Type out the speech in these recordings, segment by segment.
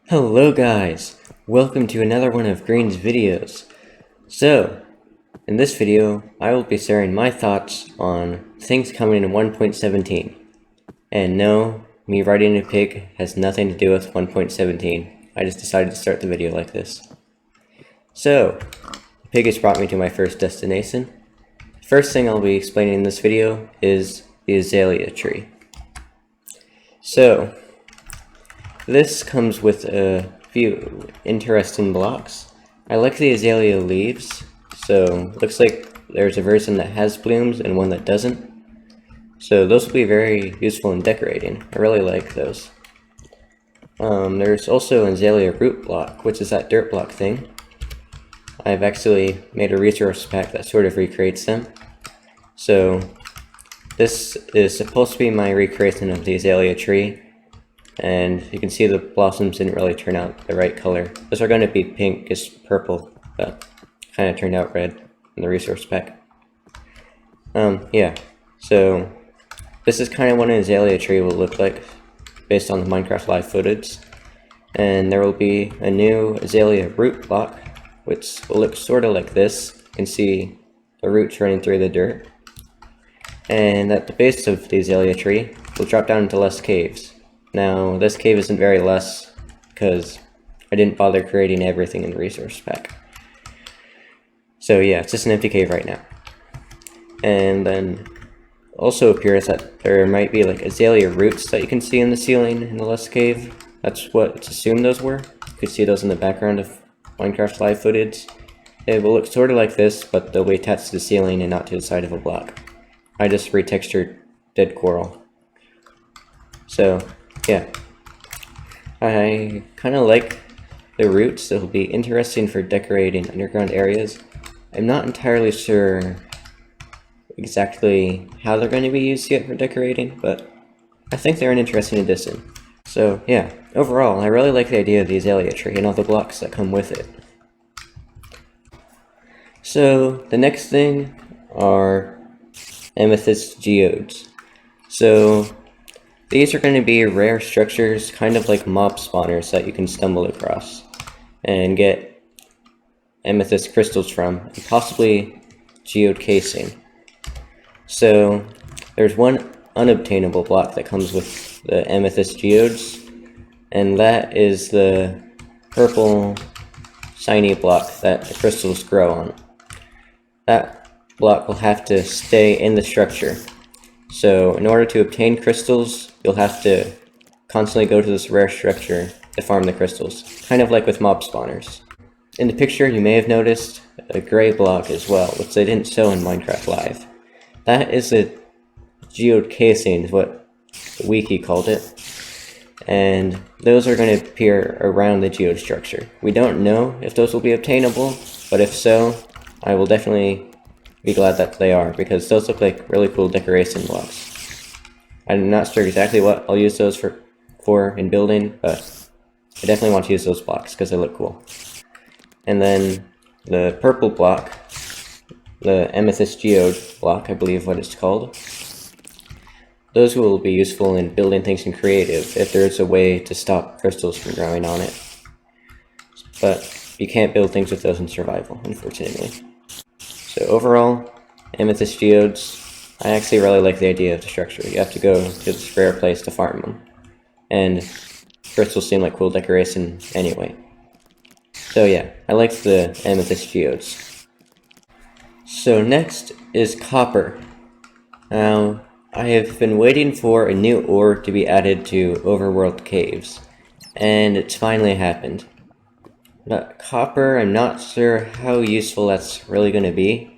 Hello guys, welcome to another one of Green's videos. So, in this video, I will be sharing my thoughts on things coming in 1.17. And no, me riding a pig has nothing to do with 1.17. I just decided to start the video like this. So, the pig has brought me to my first destination. First thing I'll be explaining in this video is the azalea tree. So, this comes with a few interesting blocks. I like the azalea leaves, so it looks like there's a version that has blooms and one that doesn't. So those will be very useful in decorating. I really like those. There's also an azalea root block, which is that dirt block thing. I've actually made a resource pack that sort of recreates them. So this is supposed to be my recreation of the azalea tree. And you can see the blossoms didn't really turn out the right color. Those are going to be pinkish purple, but kind of turned out red in the resource pack. Yeah, so this is kind of what an azalea tree will look like based on the Minecraft live footage. And there will be a new azalea root block, which will look sort of like this. You can see the roots running through the dirt. And at the base of the azalea tree, we'll drop down into less caves. Now, this cave isn't very less, because I didn't bother creating everything in the resource pack. So yeah, it's just an empty cave right now. And then also appears that there might be like azalea roots that you can see in the ceiling in the less cave. That's what it's assumed those were. You could see those in the background of Minecraft live footage. It will look sort of like this, but they'll be attached to the ceiling and not to the side of a block. I just retextured dead coral. So yeah, I kind of like the roots. It'll be interesting for decorating underground areas. I'm not entirely sure exactly how they're going to be used yet for decorating, but I think they're an interesting addition. So yeah, overall, I really like the idea of the azalea tree and all the blocks that come with it. So the next thing are amethyst geodes. So these are going to be rare structures, kind of like mob spawners that you can stumble across and get amethyst crystals from, and possibly geode casing. So there's one unobtainable block that comes with the amethyst geodes, and that is the purple shiny block that the crystals grow on. That block will have to stay in the structure. So in order to obtain crystals, you'll have to constantly go to this rare structure to farm the crystals, kind of like with mob spawners. In the picture, you may have noticed a gray block as well, which they didn't show in Minecraft Live. That is a geode casing, is what Wiki called it, and those are going to appear around the geode structure. We don't know if those will be obtainable, but if so, I will definitely be glad that they are, because those look like really cool decoration blocks. I'm not sure exactly what I'll use those for in building, but I definitely want to use those blocks because they look cool. And then the purple block, the amethyst geode block, I believe what it's called, those will be useful in building things in creative if there's a way to stop crystals from growing on it. But you can't build things with those in survival, unfortunately. So overall, amethyst geodes, I actually really like the idea of the structure. You have to go to this rare place to farm them. And crystals seem like cool decoration anyway. So yeah, I like the amethyst geodes. So next is copper. Now, I have been waiting for a new ore to be added to overworld caves, and it's finally happened. But copper, I'm not sure how useful that's really going to be.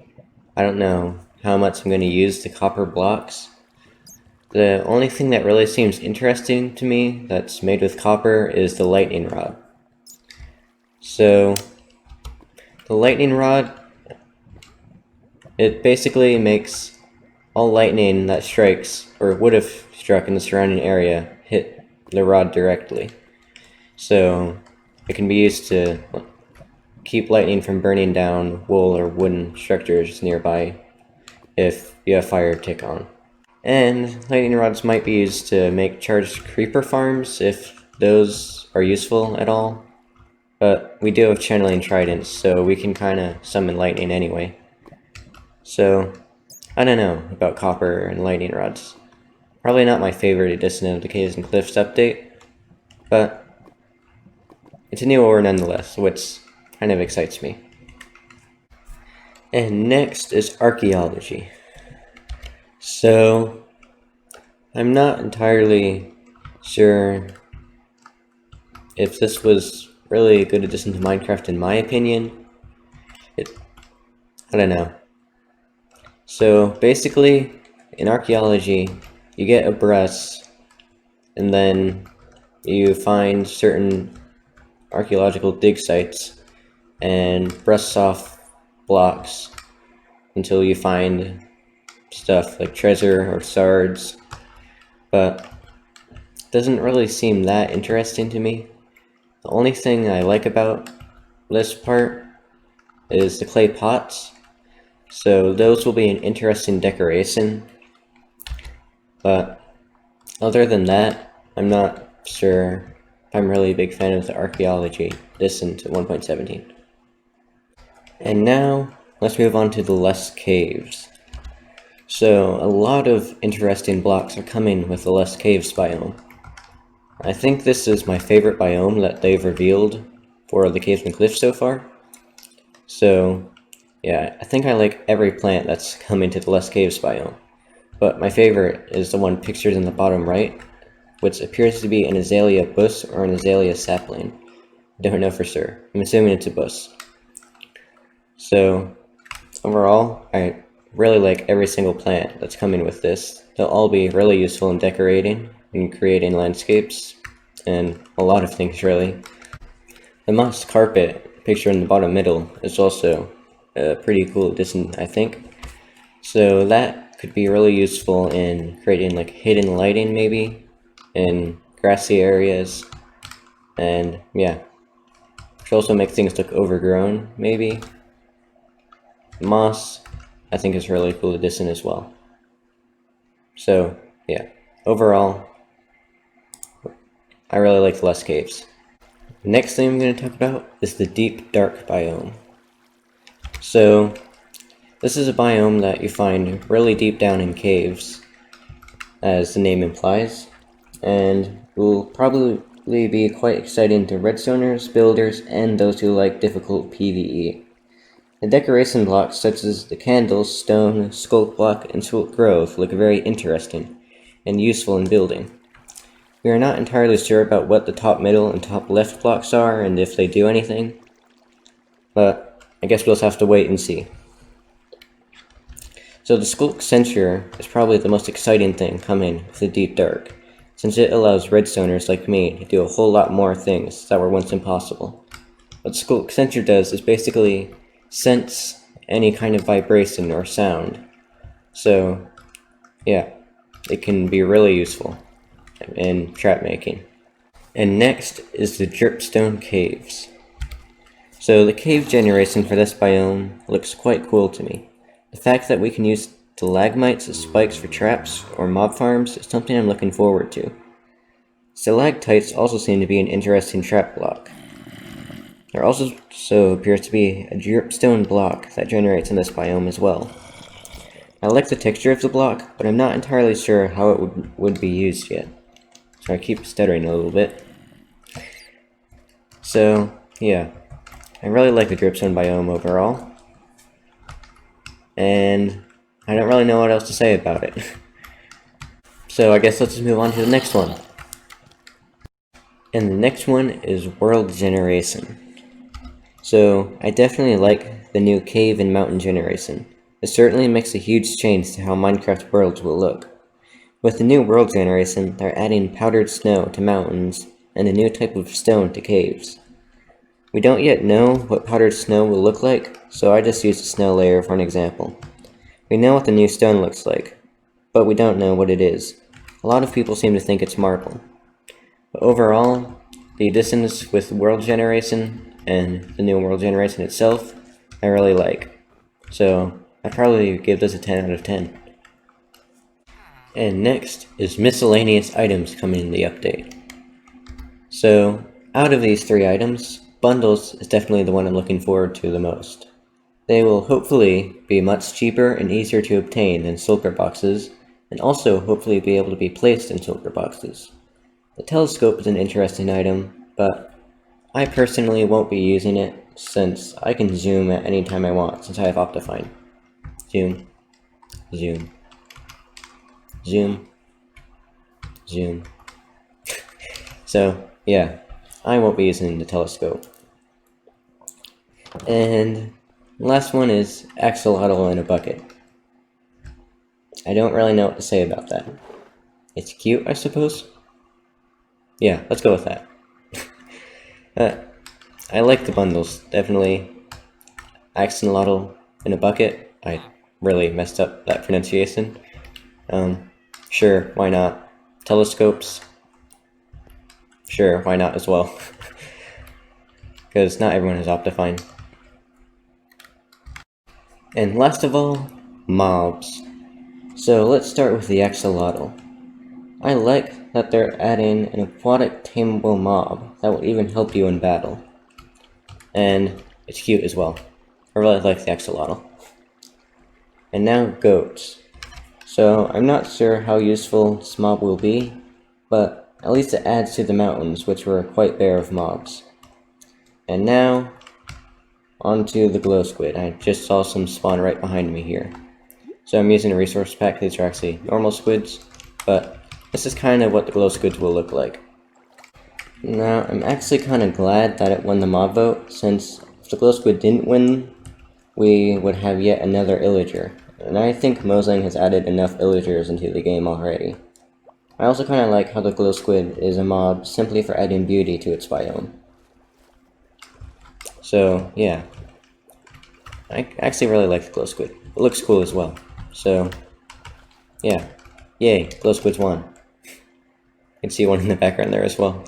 I don't know how much I'm going to use the copper blocks. The only thing that really seems interesting to me that's made with copper is the lightning rod. So, the lightning rod, it basically makes all lightning that strikes, or would have struck in the surrounding area, hit the rod directly. So, it can be used to keep lightning from burning down wool or wooden structures nearby if you have fire tick on. And lightning rods might be used to make charged creeper farms if those are useful at all, but we do have channeling tridents, so we can kind of summon lightning anyway. So, I don't know about copper and lightning rods. Probably not my favorite addition of the Caves and Cliffs update, but it's a new ore nonetheless, which kind of excites me. And next is archaeology. So, I'm not entirely sure if this was really a good addition to Minecraft in my opinion. I don't know. So basically, in archaeology, you get a breast, and then you find certain archaeological dig sites, and breast off blocks until you find stuff like treasure or shards, but it doesn't really seem that interesting to me. The only thing I like about this part is the clay pots. So those will be an interesting decoration, but other than that, I'm not sure if I'm really a big fan of the archaeology addition to 1.17. And now, let's move on to the less caves. So, a lot of interesting blocks are coming with the less caves biome. I think this is my favorite biome that they've revealed for the Caves and Cliffs so far. So, yeah, I think I like every plant that's coming to the less caves biome. But my favorite is the one pictured in the bottom right, which appears to be an azalea bush or an azalea sapling. I don't know for sure. I'm assuming it's a bush. So, overall, I really like every single plant that's coming with this. They'll all be really useful in decorating and creating landscapes, and a lot of things really. The moss carpet pictured in the bottom middle is also a pretty cool addition, I think. So that could be really useful in creating like hidden lighting maybe in grassy areas, and yeah, should also make things look overgrown maybe. Moss I think is a really cool addition as well. So yeah, overall I really like the less caves. The next thing I'm going to talk about is the deep dark biome. So this is a biome that you find really deep down in caves, as the name implies, and will probably be quite exciting to redstoners, builders, and those who like difficult PvE. The decoration blocks such as the candles, stone, sculk block, and sculk grove look very interesting and useful in building. We are not entirely sure about what the top middle and top left blocks are and if they do anything, but I guess we'll just have to wait and see. So the Sculk Censure is probably the most exciting thing coming with the Deep Dark, since it allows redstoners like me to do a whole lot more things that were once impossible. What Sculk Censure does is basically sense any kind of vibration or sound. So, yeah, it can be really useful in trap making. And next is the Dripstone Caves. So the cave generation for this biome looks quite cool to me. The fact that we can use stalagmites as spikes for traps or mob farms is something I'm looking forward to. Stalactites also seem to be an interesting trap block. There also appears to be a dripstone block that generates in this biome as well. I like the texture of the block, but I'm not entirely sure how it would be used yet. So I keep stuttering a little bit. So, yeah. I really like the dripstone biome overall. And I don't really know what else to say about it. So I guess let's just move on to the next one. And the next one is world generation. So I definitely like the new cave and mountain generation. It certainly makes a huge change to how Minecraft worlds will look. With the new world generation, they're adding powdered snow to mountains and a new type of stone to caves. We don't yet know what powdered snow will look like, so I just used a snow layer for an example. We know what the new stone looks like, but we don't know what it is. A lot of people seem to think it's marble. But overall, the additions with world generation and the new world generation itself, I really like. So I'd probably give this a 10 out of 10. And next is miscellaneous items coming in the update. So out of these 3 items, bundles is definitely the one I'm looking forward to the most. They will hopefully be much cheaper and easier to obtain than silver boxes, and also hopefully be able to be placed in silver boxes. The telescope is an interesting item, but I personally won't be using it since I can zoom at any time I want since I have Optifine. Zoom, zoom, zoom, zoom. So, yeah, I won't be using the telescope. And last one is axolotl in a bucket. I don't really know what to say about that. It's cute, I suppose? Yeah, let's go with that. I like the bundles, definitely. Axolotl in a bucket. I really messed up that pronunciation. Sure, why not? Telescopes. Sure, why not as well? Because not everyone has Optifine. And last of all, mobs. So let's start with the axolotl. I like that they're adding an aquatic tameable mob that will even help you in battle. And it's cute as well. I really like the axolotl. And now goats. So I'm not sure how useful this mob will be, but at least it adds to the mountains, which were quite bare of mobs. And now, onto the glow squid. I just saw some spawn right behind me here. So I'm using a resource pack. These are actually normal squids, but this is kind of what the glow squids will look like. Now, I'm actually kind of glad that it won the mob vote, since if the glow squid didn't win, we would have yet another illager. And I think Mosang has added enough illagers into the game already. I also kind of like how the glow squid is a mob simply for adding beauty to its biome. So, yeah. I actually really like the glow squid. It looks cool as well. So, yeah. Yay, glow squids won. You can see one in the background there as well.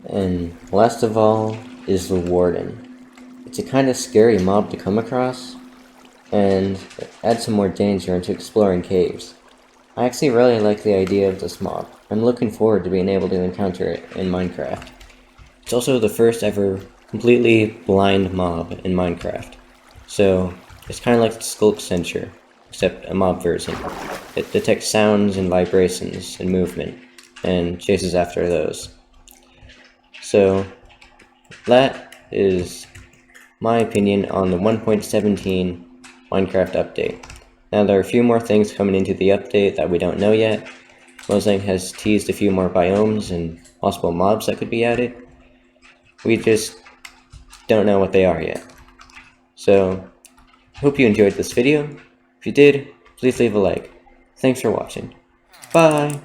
And last of all is the warden. It's a kind of scary mob to come across, and it adds some more danger into exploring caves. I actually really like the idea of this mob. I'm looking forward to being able to encounter it in Minecraft. It's also the first ever completely blind mob in Minecraft. So, it's kind of like the Skulk Censure, except a mob version. It detects sounds and vibrations and movement, and chases after those. So, that is my opinion on the 1.17 Minecraft update. Now there are a few more things coming into the update that we don't know yet. Mosang has teased a few more biomes and possible mobs that could be added. We just don't know what they are yet. So, hope you enjoyed this video. If you did, please leave a like. Thanks for watching. Bye!